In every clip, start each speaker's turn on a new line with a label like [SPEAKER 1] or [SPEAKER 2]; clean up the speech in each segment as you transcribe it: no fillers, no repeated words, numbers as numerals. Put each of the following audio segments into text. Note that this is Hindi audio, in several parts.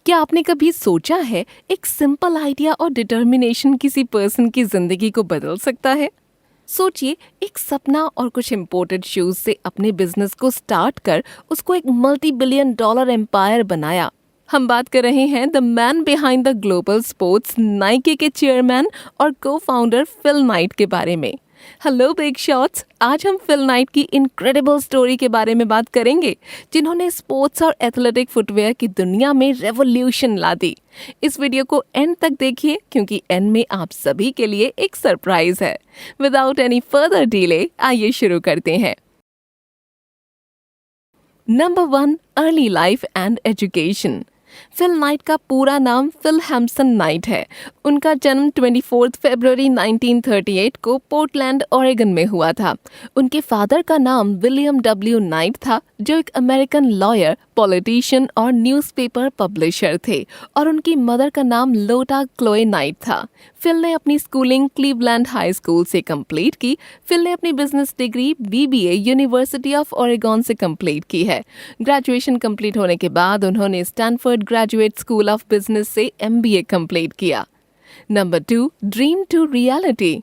[SPEAKER 1] क्या आपने कभी सोचा है एक सिंपल आइडिया और डिटर्मिनेशन किसी पर्सन की जिंदगी को बदल सकता है? सोचिए, एक सपना और कुछ इम्पोर्टेड शूज से अपने बिजनेस को स्टार्ट कर उसको एक मल्टी बिलियन डॉलर एम्पायर बनाया। हम बात कर रहे हैं the man behind the global sports Nike के चेयरमैन और को फाउंडर फिल नाइट के बारे में। हेलो बिग शॉट्स, आज हम फिल नाइट की इनक्रेडिबल स्टोरी के बारे में बात करेंगे, जिन्होंने स्पोर्ट्स और एथलेटिक फुटवेयर की दुनिया में रेवोल्यूशन ला दी। इस वीडियो को एंड तक देखिए, क्योंकि एंड में आप सभी के लिए एक सरप्राइज है। विदाउट एनी फर्दर डिले, आइए शुरू करते हैं। Number 1, early life and education. Phil Knight का पूरा नाम फिल हैम्सन नाइट है। उनका जन्म 24 फरवरी 1938 को पोर्टलैंड, ओरेगन में हुआ था। उनके फादर का नाम विलियम डब्ल्यू नाइट था, जो एक अमेरिकन लॉयर, पॉलिटिशियन और न्यूज़पेपर पब्लिशर थे, और उनकी मदर का नाम लोटा क्लोए नाइट था। फिल ने अपनी स्कूलिंग क्लीवलैंड हाई स्कूल से कंप्लीट की। फिल ने अपनी business degree BBA university of Oregon से कंप्लीट की है। ग्रेजुएशन कंप्लीट होने के बाद उन्होंने Stanford graduate school of business से एमबीए कंप्लीट किया। Number 2, dream to reality.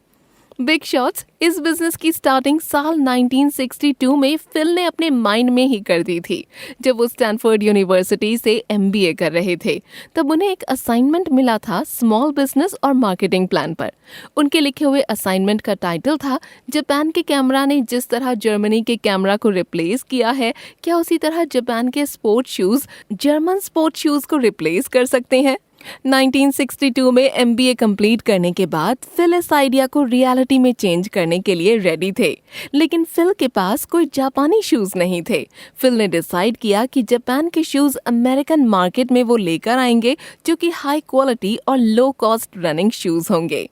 [SPEAKER 1] Big shots, इस बिजनेस की स्टार्टिंग साल 1962 में फिल ने अपने माइंड में ही कर दी थी। जब वो स्टैनफोर्ड यूनिवर्सिटी से एमबीए कर रहे थे, तब उन्हें एक असाइनमेंट मिला था स्मॉल बिजनेस और मार्केटिंग प्लान पर। उनके लिखे हुए असाइनमेंट का टाइटल था, जापान के कैमरा ने जिस तरह जर्मनी के कैमरा को रिप्लेस किया है, क्या उसी तरह जापान के sports shoes German sports shoes को रिप्लेस कर सकते हैं? 1962 में एमबीए कंप्लीट करने के बाद फिल इस आइडिया को रियलिटी में चेंज करने के लिए रेडी थे, लेकिन फिल के पास कोई जापानी शूज नहीं थे। फिल ने डिसाइड किया कि जापान के शूज अमेरिकन मार्केट में वो लेकर आएंगे, जो कि हाई क्वालिटी और लो कॉस्ट रनिंग शूज होंगे।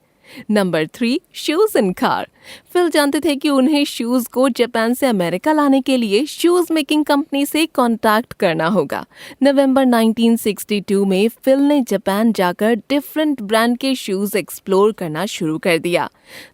[SPEAKER 1] Number 3, shoes in car. Phil जानते थे कि उन्हें शूज को जापान से अमेरिका लाने के लिए शूज मेकिंग कंपनी से कांटेक्ट करना होगा। नवंबर 1962 में फिल ने जापान जाकर डिफरेंट ब्रांड के शूज एक्सप्लोर करना शुरू कर दिया।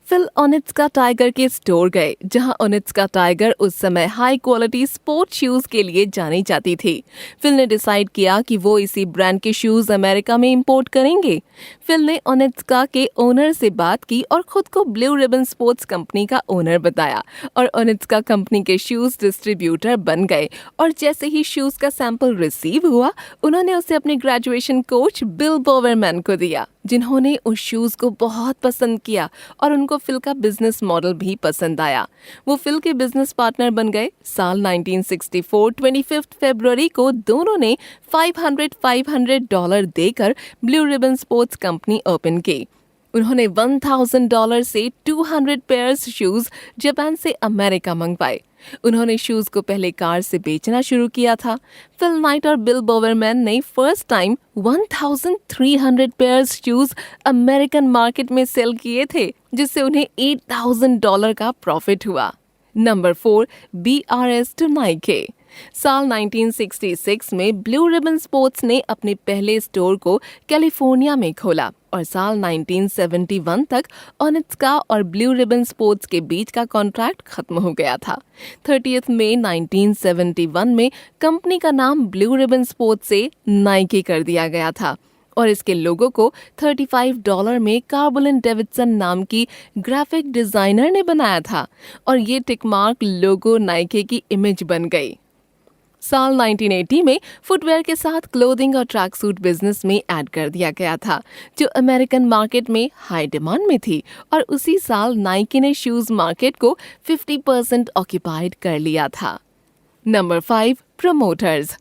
[SPEAKER 1] फिल ओनित्सुका टाइगर के स्टोर गए, जहां ओनित्सुका टाइगर उस समय हाई क्वालिटी स्पोर्ट शूज के लिए जानी जाती थी। फिल ने डिसाइड किया कि वो इसी ब्रांड के शूज अमेरिका में इंपोर्ट करेंगे। फिल ने ओनित्सुका के ओनर से बात की और खुद को ब्लू रिबन स्पोर्ट्स कंपनी का ओनर बताया, और ओनित्सुका कंपनी के शूज डिस्ट्रीब्यूटर बन गए। और जैसे ही शूज का सैंपल रिसीव हुआ, उन्होंने उसे अपने ग्रेजुएशन कोच बिल बोवरमैन को दिया, जिन्होंने उस शूज को बहुत पसंद किया और उनको फिल का बिजनेस मॉडल भी पसंद आया। वो फिल के बिजनेस पार्टनर बन गए। साल 1964 25 फरवरी को दोनों ने $500 देकर blue ribbon sports company open की। उन्होंने $1000 से 200 पेयर्स शूज जापान से अमेरिका मंगवाए। उन्होंने शूज को पहले कार से बेचना शुरू किया था। फिल नाइट और बिल बोवरमैन ने first time 1300 pairs shoes American market में सेल किए थे, जिससे उन्हें $8000 का प्रॉफिट हुआ। Number 4, BRS to Nike. साल 1966 में ब्लू रिबन स्पोर्ट्स ने अपने पहले स्टोर को कैलिफोर्निया में खोला, और साल 1971 तक ओनित्सुका और ब्लू रिबन स्पोर्ट्स के बीच का कॉन्ट्रैक्ट खत्म हो गया था। 30 मई 1971 में कंपनी का नाम ब्लू रिबन स्पोर्ट्स से नाइकी कर दिया गया था, और इसके लोगो को $35 में कार्बोलिन डेविडसन नाम की ग्राफिक डिजाइनर ने बनाया था, और ये टिकमार्क लोगो नाइकी की इमेज बन गई। साल 1980 में फुटवेयर के साथ क्लोथिंग और ट्रैक सूट बिजनेस में ऐड कर दिया गया था, जो अमेरिकन मार्केट में हाई डिमांड में थी, और उसी साल नाइकी ने शूज मार्केट को 50% ऑक्यूपाइड कर लिया था। Number 5, promoters.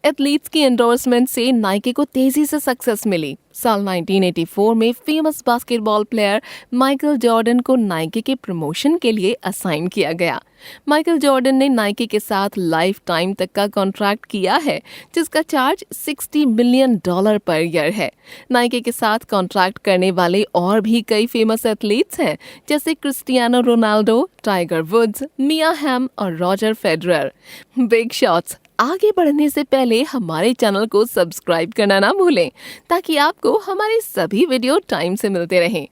[SPEAKER 1] एथलीट्स की एंडोर्समेंट से नाइकी को तेजी से सक्सेस मिली। साल 1984 में famous basketball player Michael Jordan को नाइकी के प्रमोशन के लिए असाइन किया गया। माइकल जॉर्डन ने नाइकी के साथ लाइफ टाइम तक का कॉन्ट्रैक्ट किया है, जिसका चार्ज $60 मिलियन पर ईयर है। नाइकी के साथ कॉन्ट्रैक्ट करने वाले और भी कई फेमस एथलीट्स हैं, जैसे क्रिस्टियानो रोनाल्डो, टाइगर वुड्स, मिया हैम और रॉजर फेडरर। बिग शॉट्स, आगे बढ़ने से पहले हमारे चैनल को सब्सक्राइब करना ना भूलें, ताकि आपको हमारे सभी वीडियो टाइम से मिलते रहें।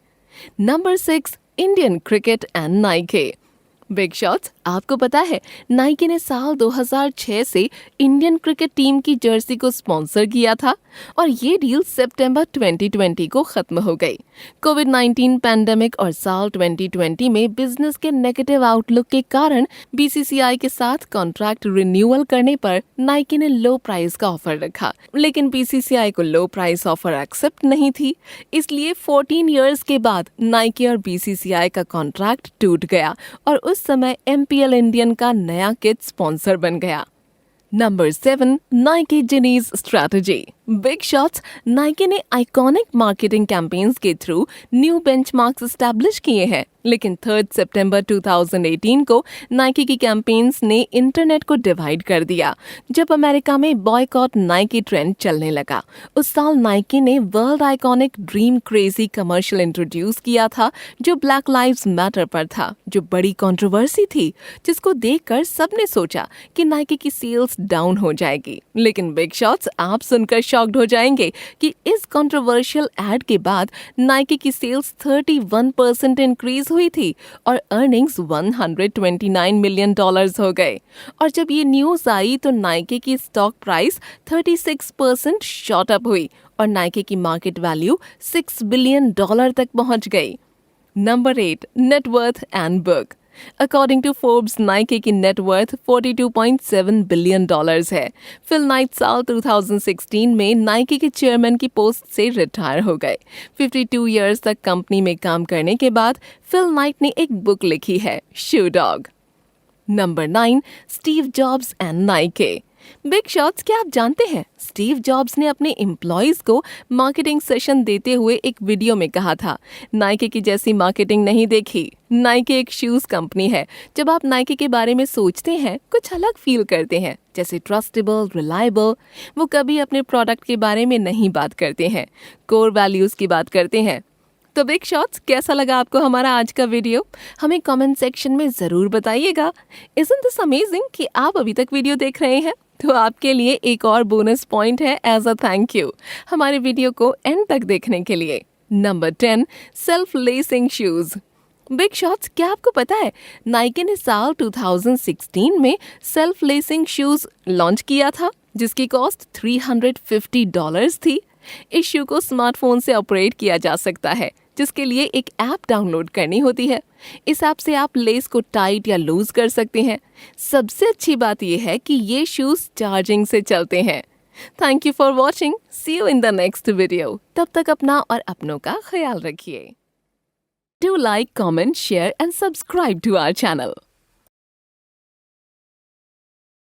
[SPEAKER 1] Number 6, Indian cricket and Nike. Big shots, आपको पता है नाइकी ने साल 2006 से इंडियन क्रिकेट टीम की जर्सी को स्पॉन्सर किया था और ये डील सितंबर 2020 को खत्म हो गई। कोविड-19 पैंडेमिक और साल 2020 में बिजनेस के नेगेटिव आउटलुक के कारण बीसीसीआई के साथ कॉन्ट्रैक्ट रिन्यूअल करने पर नाइकी ने लो प्राइस का ऑफर रखा, लेकिन बीसीसीआई को लो प्राइस ऑफर एक्सेप्ट नहीं थी। इसलिए 14 इयर्स के बाद नाइकी और बीसीसीआई का कॉन्ट्रैक्ट टूट गया और उस समय एमपीएल इंडियन का नया किट स्पॉन्सर बन गया। Number 7, Nike genius strategy. Big shots. Nike ने आइकॉनिक मार्केटिंग कैंपेन्स के थ्रू न्यू बेंचमार्क्स एस्टैब्लिश किए हैं, लेकिन 3 सितंबर 2018 को नाइकी की कैंपेन्स ने इंटरनेट को डिवाइड कर दिया जब अमेरिका में बॉयकॉट नाइकी ट्रेंड चलने लगा। उस साल नाइकी ने world iconic dream crazy commercial introduce किया था जो ब्लैक लाइव्स मैटर पर था, जो बड़ी कंट्रोवर्सी थी, जिसको देखकर सबने सोचा कि नाइकी की सेल्स डाउन हो जाएगी। लेकिन बिग शॉट्स, आप सुनकर शॉक्ड हो जाएंगे कि इस कंट्रोवर्शियल एड के बाद नाइकी की सेल्स 31% इंक्रीज हुई थी और अर्निंग्स $129 मिलियन हो गए। और जब ये न्यूज आई तो नाइकी की स्टॉक प्राइस 36% शॉट अप हुई और नाइकी की मार्केट वैल्यू $6 बिलियन तक पहुंच गई। Number 8, net worth and book. According to Forbes, Nike की नेटवर्थ $42.7 बिलियन है। फिल नाइट साल 2016 में नाइकी के चेयरमैन की पोस्ट से रिटायर हो गए। 52 इयर्स तक कंपनी में काम करने के बाद फिल नाइट ने एक बुक लिखी है, shoe dog. Number 9, Steve Jobs and Nike. Big shots, क्या आप जानते हैं स्टीव जॉब्स ने अपने एम्प्लॉइज को मार्केटिंग सेशन देते हुए एक वीडियो में कहा था, नाइकी की जैसी मार्केटिंग नहीं देखी। नाइकी एक शूज कंपनी है। जब आप नाइकी के बारे में सोचते हैं कुछ अलग फील करते हैं, जैसे ट्रस्टेबल, रिलायबल। वो कभी अपने प्रोडक्ट के बारे में नहीं बात करते हैं, कोर वैल्यूज की बात करते हैं। तो बिग शॉट्स, कैसा लगा आपको हमारा आज का वीडियो? हमें कमेंट सेक्शन में ज़रूर बताइएगा। इज़न्ट दिस अमेजिंग कि आप अभी तक वीडियो देख रहे हैं? तो आपके लिए एक और बोनस पॉइंट है एज अ थैंक यू हमारे वीडियो को एंड तक देखने के लिए। Number 10, self lacing shoes. Big shots, क्या आपको पता है नाइकी ने साल 2016 में सेल्फ लेसिंग शूज लॉन्च किया था जिसकी कॉस्ट $350 थी। इस शू को स्मार्टफोन से ऑपरेट किया जा सकता है, जिसके लिए एक ऐप डाउनलोड करनी होती है। इस ऐप से आप लेस को टाइट या लूज कर सकते हैं। सबसे अच्छी बात यह है कि ये शूज चार्जिंग से चलते हैं। Thank you for watching. See you in the next video. तब तक अपना और अपनों का ख्याल रखिए। Do like, comment, share and subscribe to our channel.